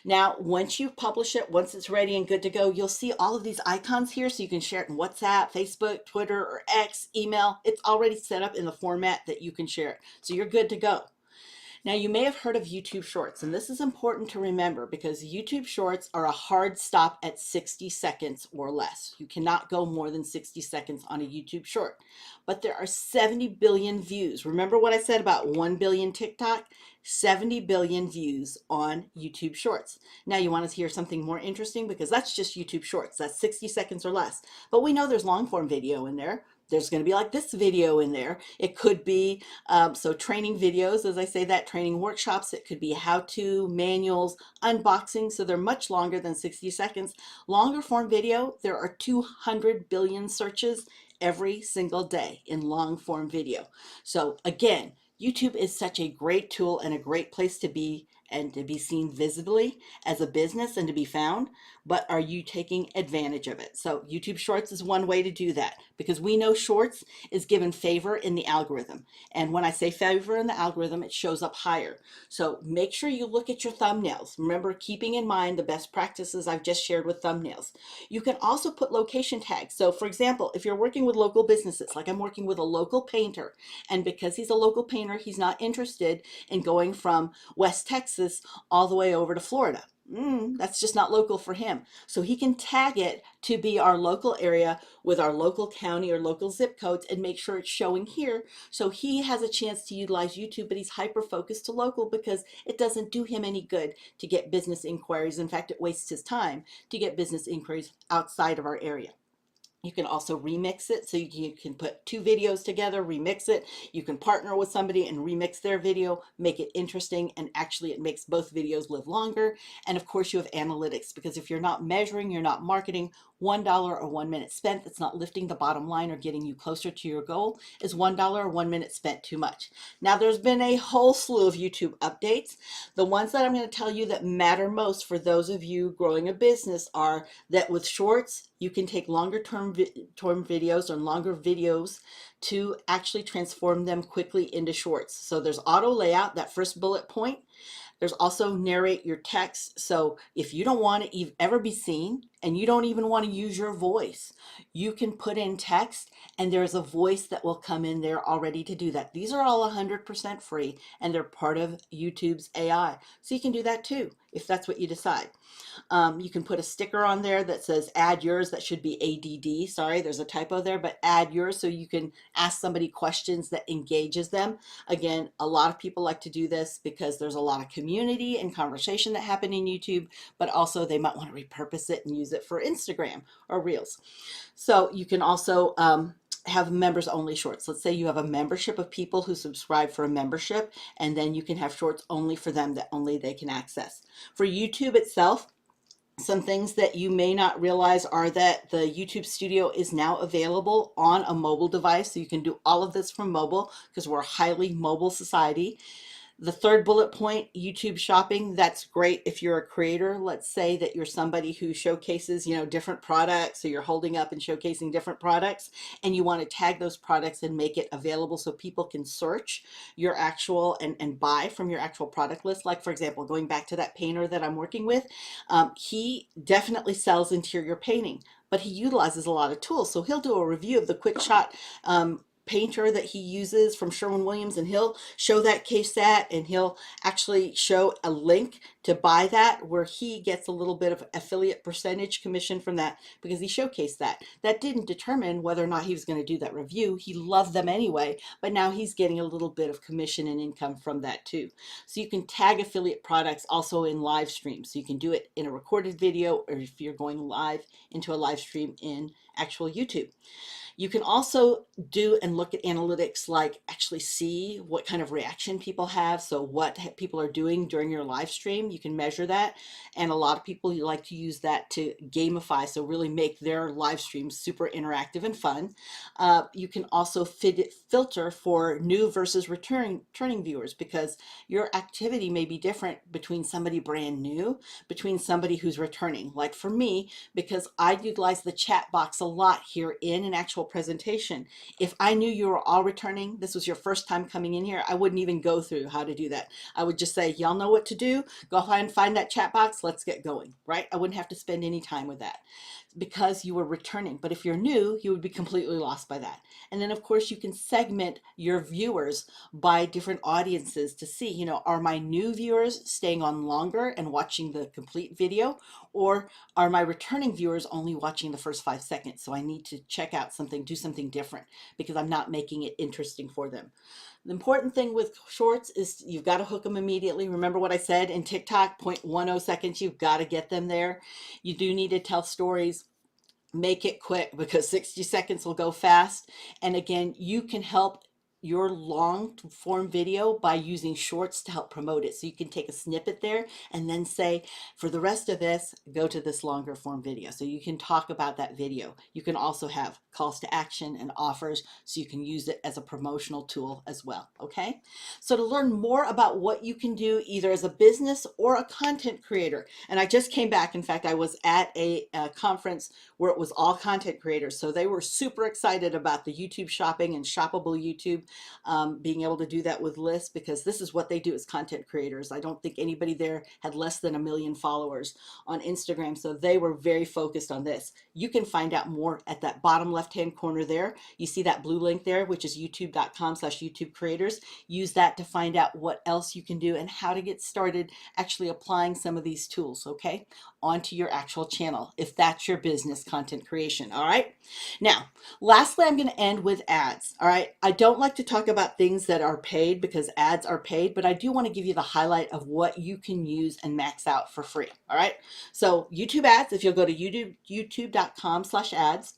Now, once you publish it, once it's ready and good to go, you'll see all of these icons here, so you can share it in WhatsApp, Facebook, Twitter, or X, email. It's already set up in the format that you can share it. So you're good to go. Now, you may have heard of YouTube Shorts, and this is important to remember because YouTube Shorts are a hard stop at 60 seconds or less. You cannot go more than 60 seconds on a YouTube Short. But there are 70 billion views. Remember what I said about 1 billion TikTok? 70 billion views on YouTube Shorts. Now, you want to hear something more interesting because that's just YouTube Shorts. That's 60 seconds or less. But we know there's long form video in there. There's going to be like this video in there. It could be so training videos, as I say that, training workshops. It could be how-to manuals, unboxing. So they're much longer than 60 seconds. Longer form video, there are 200 billion searches every single day in long form video. So again, YouTube is such a great tool and a great place to be and to be seen visibly as a business and to be found, but are you taking advantage of it? So YouTube Shorts is one way to do that because we know Shorts is given favor in the algorithm. And when I say favor in the algorithm, it shows up higher. So make sure you look at your thumbnails. Remember, keeping in mind the best practices I've just shared with thumbnails. You can also put location tags. So for example, if you're working with local businesses, like I'm working with a local painter, and because he's a local painter, he's not interested in going from West Texas all the way over to Florida. That's just not local for him. So he can tag it to be our local area with our local county or local zip codes and make sure it's showing here. So he has a chance to utilize YouTube, but he's hyper focused to local because it doesn't do him any good to get business inquiries. In fact, it wastes his time to get business inquiries outside of our area. You can also remix it, so you can put two videos together, remix it. You can partner with somebody and remix their video, make it interesting, and actually it makes both videos live longer. And of course you have analytics, because if you're not measuring, you're not marketing, $1 or 1 minute spent that's not lifting the bottom line or getting you closer to your goal is $1 or 1 minute spent too much. Now there's been a whole slew of YouTube updates. The ones that I'm going to tell you that matter most for those of you growing a business are that with Shorts, you can take longer term videos or longer videos to actually transform them quickly into Shorts. So there's auto layout, that first bullet point. There's also narrate your text. So if you don't want to ever be seen and you don't even want to use your voice, you can put in text and there's a voice that will come in there already to do that. These are all 100% free and they're part of YouTube's AI. So you can do that too if that's what you decide. You can put a sticker on there that says add yours. That should be ADD. Sorry, there's a typo there, but add yours so you can ask somebody questions that engages them. Again, a lot of people like to do this because there's a lot of community and conversation that happen in YouTube, but also they might want to repurpose it and use it for Instagram or Reels. So you can also have members only Shorts. Let's say you have a membership of people who subscribe for a membership, and then you can have Shorts only for them that only they can access. For YouTube itself, some things that you may not realize are that the YouTube Studio is now available on a mobile device. So you can do all of this from mobile because we're a highly mobile society. The third bullet point, YouTube shopping, that's great if you're a creator. Let's say that you're somebody who showcases, different products, so you're holding up and showcasing different products, and you want to tag those products and make it available so people can search your actual and buy from your actual product list. Like, for example, going back to that painter that I'm working with, he definitely sells interior painting, but he utilizes a lot of tools. So he'll do a review of the quick shot painter that he uses from Sherwin-Williams, and he'll show that case that, and he'll actually show a link to buy that where he gets a little bit of affiliate percentage commission from that because he showcased that. That didn't determine whether or not he was going to do that review. He loved them anyway, but now he's getting a little bit of commission and income from that too. So you can tag affiliate products also in live streams. So you can do it in a recorded video or if you're going live into a live stream in actual YouTube. You can also do and look at analytics, like actually see what kind of reaction people have. So what people are doing during your live stream, you can measure that. And a lot of people like to use that to gamify, so really make their live streams super interactive and fun. You can also filter for new versus returning viewers because your activity may be different between somebody brand new, between somebody who's returning. Like for me, because I utilize the chat box a lot here in an actual presentation. If I knew you were all returning, this was your first time coming in here, I wouldn't even go through how to do that. I would just say, y'all know what to do. Go ahead and find that chat box. Let's get going, right? I wouldn't have to spend any time with that. because you were returning. But if you're new, you would be completely lost by that. And then of course you can segment your viewers by different audiences to see, you know, are my new viewers staying on longer and watching the complete video, or are my returning viewers only watching the first 5 seconds? So I need to check out something, do something different because I'm not making it interesting for them. The important thing with shorts is you've got to hook them immediately. Remember what I said in TikTok, 0.10 seconds, you've got to get them there. You do need to tell stories. Make it quick because 60 seconds will go fast. And again, you can help your long form video by using shorts to help promote it. So you can take a snippet there and then say, for the rest of this, go to this longer form video. So you can talk about that video. You can also have calls to action and offers, so you can use it as a promotional tool as well. Okay. So to learn more about what you can do either as a business or a content creator, and I just came back. In fact, I was at a conference where it was all content creators. So they were super excited about the YouTube shopping and shoppable YouTube, being able to do that with lists, because this is what they do as content creators. I don't think anybody there had less than 1 million followers on Instagram. So they were very focused on this. You can find out more at that bottom left-hand corner there. You see that blue link there, which is youtube.com/YouTube creators. Use that to find out what else you can do and how to get started actually applying some of these tools, okay, onto your actual channel, if that's your business content creation. All right. Now, lastly, I'm going to end with ads. All right. I don't like to talk about things that are paid because ads are paid, but I do want to give you the highlight of what you can use and max out for free. All right. So YouTube ads, if you'll go to youtube.com/ads,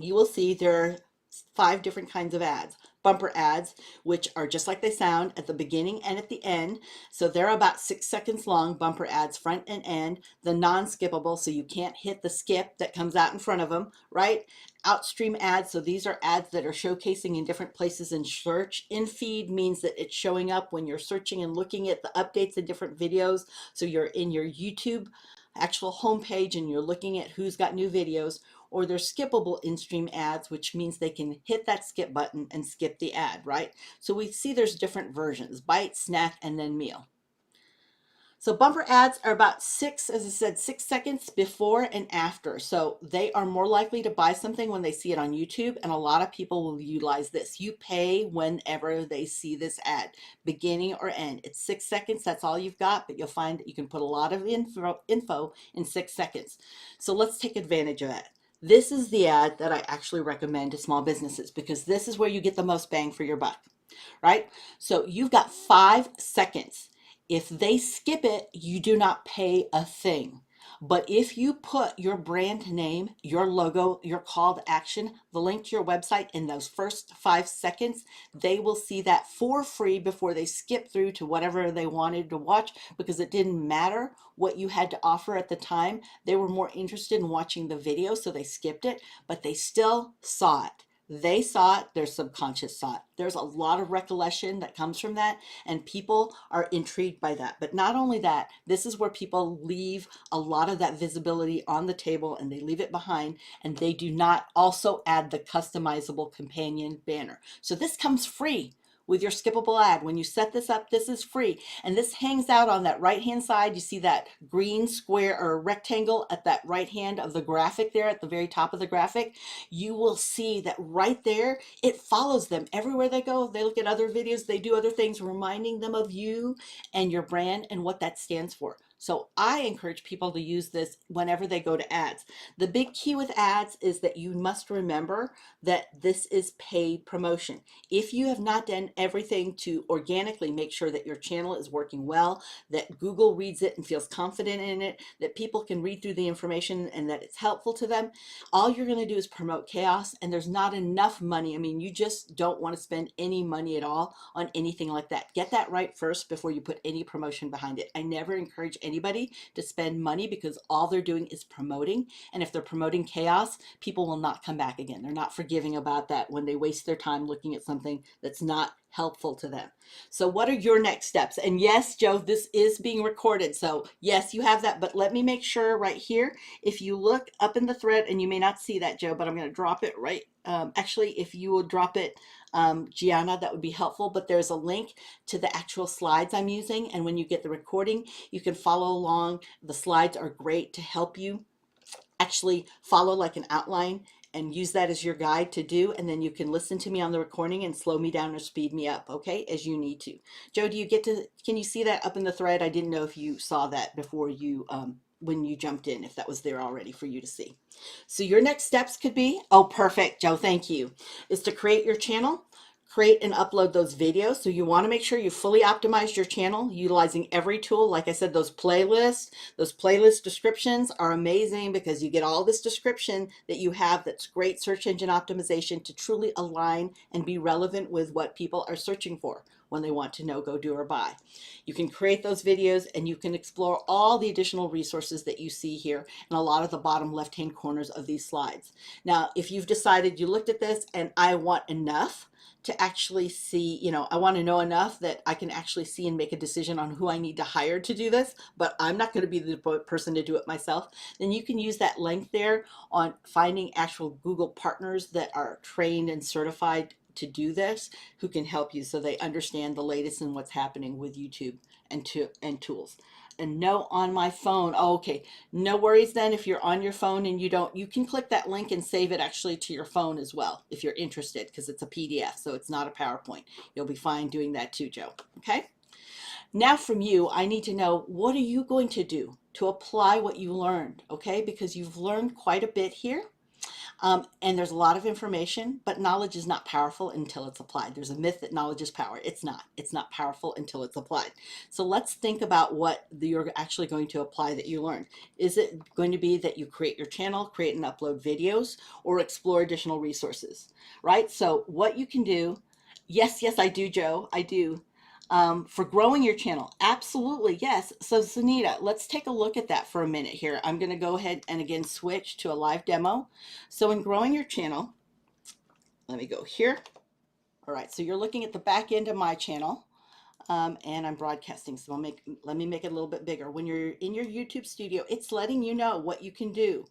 you will see there are 5 different kinds of ads. Bumper ads, which are just like they sound, at the beginning and at the end. So they're about 6 seconds long, bumper ads, front and end. The non-skippable, so you can't hit the skip that comes out in front of them, right? Outstream ads, so these are ads that are showcasing in different places in search. In feed means that it's showing up when you're searching and looking at the updates in different videos. So you're in your YouTube actual homepage and you're looking at who's got new videos. Or they're skippable in-stream ads, which means they can hit that skip button and skip the ad, right? So we see there's different versions: bite, snack, and then meal. So bumper ads are about 6, as I said, 6 seconds before and after. So they are more likely to buy something when they see it on YouTube, and a lot of people will utilize this. You pay whenever they see this ad, beginning or end. It's 6 seconds, that's all you've got, but you'll find that you can put a lot of info in 6 seconds. So let's take advantage of that. This is the ad that I actually recommend to small businesses because this is where you get the most bang for your buck, right? So you've got 5 seconds. If they skip it, you do not pay a thing. But if you put your brand name, your logo, your call to action, the link to your website in those first 5 seconds, they will see that for free before they skip through to whatever they wanted to watch, because it didn't matter what you had to offer at the time. They were more interested in watching the video, so they skipped it, but they still saw it. They saw it, their subconscious saw it. There's a lot of recollection that comes from that, and people are intrigued by that. But not only that, this is where people leave a lot of that visibility on the table, and they leave it behind, and they do not also add the customizable companion banner. So this comes free with your skippable ad. When you set this up, this is free. And this hangs out on that right-hand side. You see that green square or rectangle at that right hand of the graphic there at the very top of the graphic. You will see that right there, it follows them everywhere they go. They look at other videos, they do other things, reminding them of you and your brand and what that stands for. So I encourage people to use this whenever they go to ads. The big key with ads is that you must remember that this is paid promotion. If you have not done everything to organically make sure that your channel is working well, that Google reads it and feels confident in it, that people can read through the information and that it's helpful to them, all you're going to do is promote chaos, and there's not enough money. I mean, you just don't want to spend any money at all on anything like that. Get that right first before you put any promotion behind it. I never encourage anybody to spend money because all they're doing is promoting. And if they're promoting chaos, people will not come back again. They're not forgiving about that when they waste their time looking at something that's not helpful to them. So what are your next steps? And yes, Joe, this is being recorded. So yes, you have that, but let me make sure right here, if you look up in the thread, and you may not see that, Joe, but I'm going to drop it right. Actually, if you will drop it, Gianna, that would be helpful, but there's a link to the actual slides I'm using. And when you get the recording, you can follow along. The slides are great to help you actually follow like an outline and use that as your guide to do, and then you can listen to me on the recording and slow me down or speed me up, okay, as you need to. Joe, can you see that up in the thread? I didn't know if you saw that before you when you jumped in, if that was there already for you to see. So your next steps could be, oh, perfect, Joe, thank you, is to create your channel, create and upload those videos. So you want to make sure you fully optimize your channel utilizing every tool. Like I said, those playlist descriptions are amazing because you get all this description that you have that's great search engine optimization to truly align and be relevant with what people are searching for when they want to know, go, do, or buy. You can create those videos and you can explore all the additional resources that you see here in a lot of the bottom left-hand corners of these slides. Now, if you've decided you looked at this and I want enough to actually see, I want to know enough that I can actually see and make a decision on who I need to hire to do this, but I'm not going to be the person to do it myself, then you can use that link there on finding actual Google partners that are trained and certified to do this, who can help you so they understand the latest in what's happening with YouTube and tools. And no on my phone. Oh, okay, no worries then. If you're on your phone and you can click that link and save it actually to your phone as well if you're interested, because it's a PDF, so it's not a PowerPoint. You'll be fine doing that too, Joe. Okay. Now from you, I need to know, what are you going to do to apply what you learned? Okay, because you've learned quite a bit here. And there's a lot of information, but knowledge is not powerful until it's applied. There's a myth that knowledge is power. It's not. It's not powerful until it's applied. So let's think about what you're actually going to apply that you learned. Is it going to be that you create your channel, create and upload videos, or explore additional resources, right? So what you can do, yes, I do, Joe, I do. For growing your channel, absolutely, yes. So Sunita, let's take a look at that for a minute here. I'm going to go ahead and again switch to a live demo. So in growing your channel, let me go here. All right, so you're looking at the back end of my channel. And I'm broadcasting, so let me make it a little bit bigger. When you're in your YouTube studio, it's letting you know what you can do.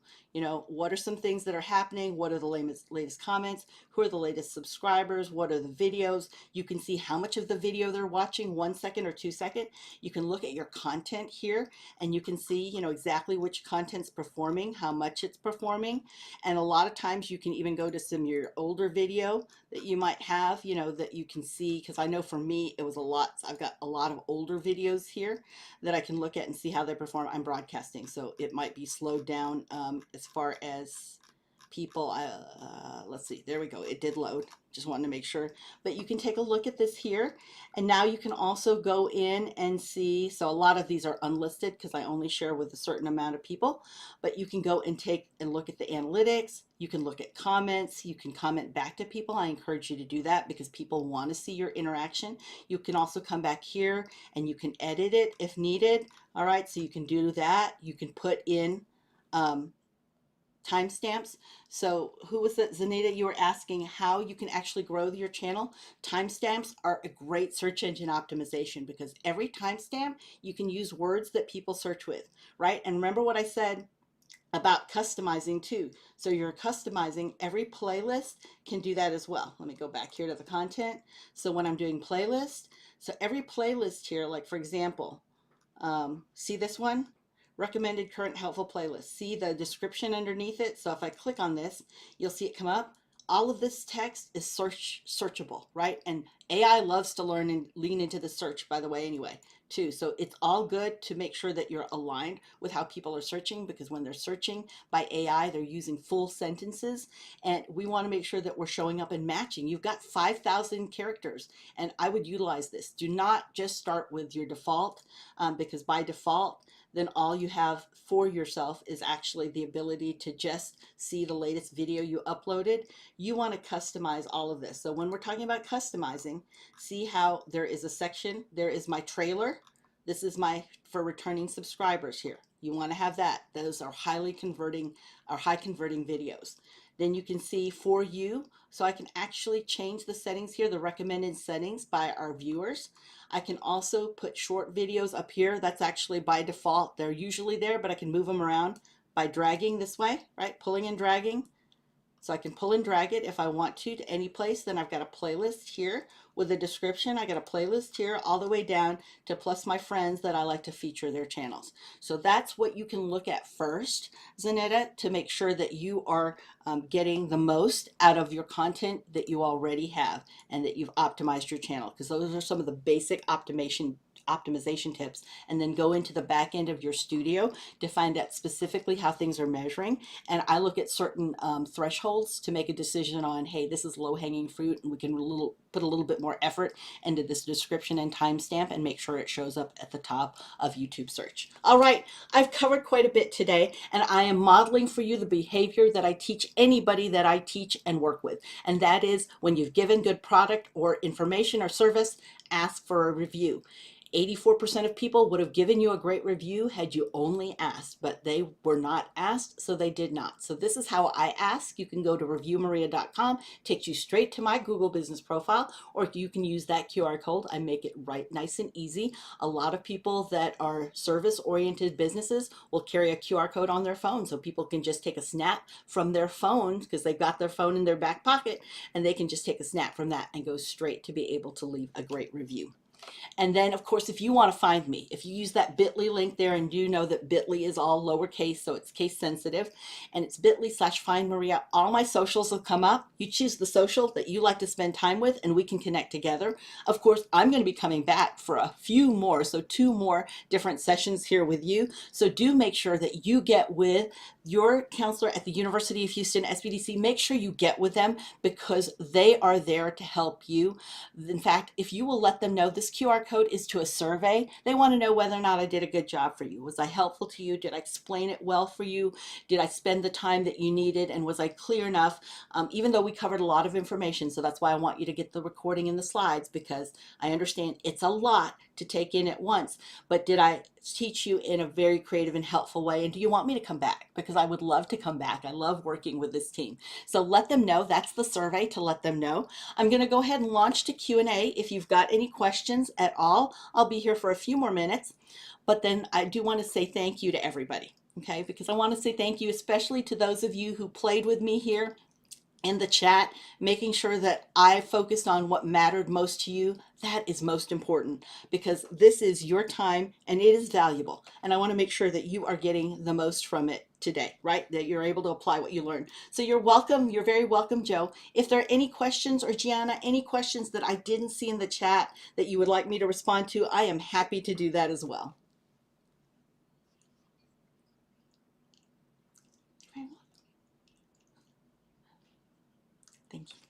What are some things that are happening? What are the latest comments? Who are the latest subscribers? What are the videos? You can see how much of the video they're watching, 1 second or 2 second. You can look at your content here and you can see, exactly which content's performing, how much it's performing. And a lot of times you can even go to some of your older video that you might have, that you can see, because I know for me, it was a lot. I've got a lot of older videos here that I can look at and see how they perform. I'm broadcasting, so it might be slowed down as far as people. Let's see, there we go. It did load. Just wanted to make sure. But you can take a look at this here. And now you can also go in and see, so a lot of these are unlisted because I only share with a certain amount of people, but you can go and take and look at the analytics. You can look at comments. You can comment back to people. I encourage you to do that because people want to see your interaction. You can also come back here and you can edit it if needed. All right, so you can do that. You can put in timestamps. So who was it, Zanita? You were asking how you can actually grow your channel. Timestamps are a great search engine optimization because every timestamp you can use words that people search with, right? And remember what I said about customizing too. So you're customizing, every playlist can do that as well. Let me go back here to the content. So when I'm doing playlist, so every playlist here, like for example, see this one? Recommended current helpful playlist. See the description underneath it? So if I click on this, you'll see it come up. All of this text is searchable, right? And AI loves to learn and lean into the search, by the way, anyway, too. So it's all good to make sure that you're aligned with how people are searching, because when they're searching by AI, they're using full sentences, and we want to make sure that we're showing up and matching. You've got 5,000 characters, and I would utilize this. Do not just start with your default, because by default, then all you have for yourself is actually the ability to just see the latest video you uploaded. You want to customize all of this. So when we're talking about customizing, see how there is a section, there is my trailer. This is my for returning subscribers here. You want to have that. Those are high converting videos. Then you can see for you. So I can actually change the settings here, the recommended settings by our viewers. I can also put short videos up here. That's actually by default. They're usually there, but I can move them around by dragging this way, right? Pulling and dragging. So I can pull and drag it if I want to any place. Then I've got a playlist here with a description. I got a playlist here all the way down to plus my friends that I like to feature their channels. So that's what you can look at first, Zanetta, to make sure that you are getting the most out of your content that you already have and that you've optimized your channel, because those are some of the basic optimization tips. And then go into the back end of your studio to find out specifically how things are measuring. And I look at certain thresholds to make a decision on, hey, this is low hanging fruit and we can put a little bit more effort into this description and timestamp and make sure it shows up at the top of YouTube search. All right, I've covered quite a bit today, and I am modeling for you the behavior that I teach anybody that I teach and work with. And that is, when you've given good product or information or service, ask for a review. 84% of people would have given you a great review had you only asked, but they were not asked, so they did not. So this is how I ask. You can go to reviewmaria.com, takes you straight to my Google business profile, or you can use that QR code. I make it right nice and easy. A lot of people that are service-oriented businesses will carry a QR code on their phone, so people can just take a snap from their phone because they've got their phone in their back pocket, and they can just take a snap from that and go straight to be able to leave a great review. And then, of course, if you want to find me, if you use that bit.ly link there, and you know that bit.ly is all lowercase, so it's case sensitive, and it's bit.ly/find Maria, all my socials will come up. You choose the social that you like to spend time with, and we can connect together. Of course, I'm going to be coming back for a few more, so 2 more different sessions here with you. So do make sure that you get with your counselor at the University of Houston, SBDC. Make sure you get with them, because they are there to help you. In fact, if you will let them know this QR code is to a survey, they want to know whether or not I did a good job for you. Was I helpful to you? Did I explain it well for you? Did I spend the time that you needed? And was I clear enough? Even though we covered a lot of information, so that's why I want you to get the recording and the slides, because I understand it's a lot to take in at once. But did I teach you in a very creative and helpful way? And do you want me to come back? Because I would love to come back. I love working with this team. So let them know. That's the survey, to let them know. I'm going to go ahead and launch to Q&A. If you've got any questions at all, I'll be here for a few more minutes. But then I do want to say thank you to everybody, okay? Because I want to say thank you especially to those of you who played with me here in the chat, making sure that I focused on what mattered most to you. That is most important, because this is your time and it is valuable. And I want to make sure that you are getting the most from it today, right? That you're able to apply what you learned. So you're welcome. You're very welcome, Joe. If there are any questions, or Gianna, any questions that I didn't see in the chat that you would like me to respond to, I am happy to do that as well. Thank you.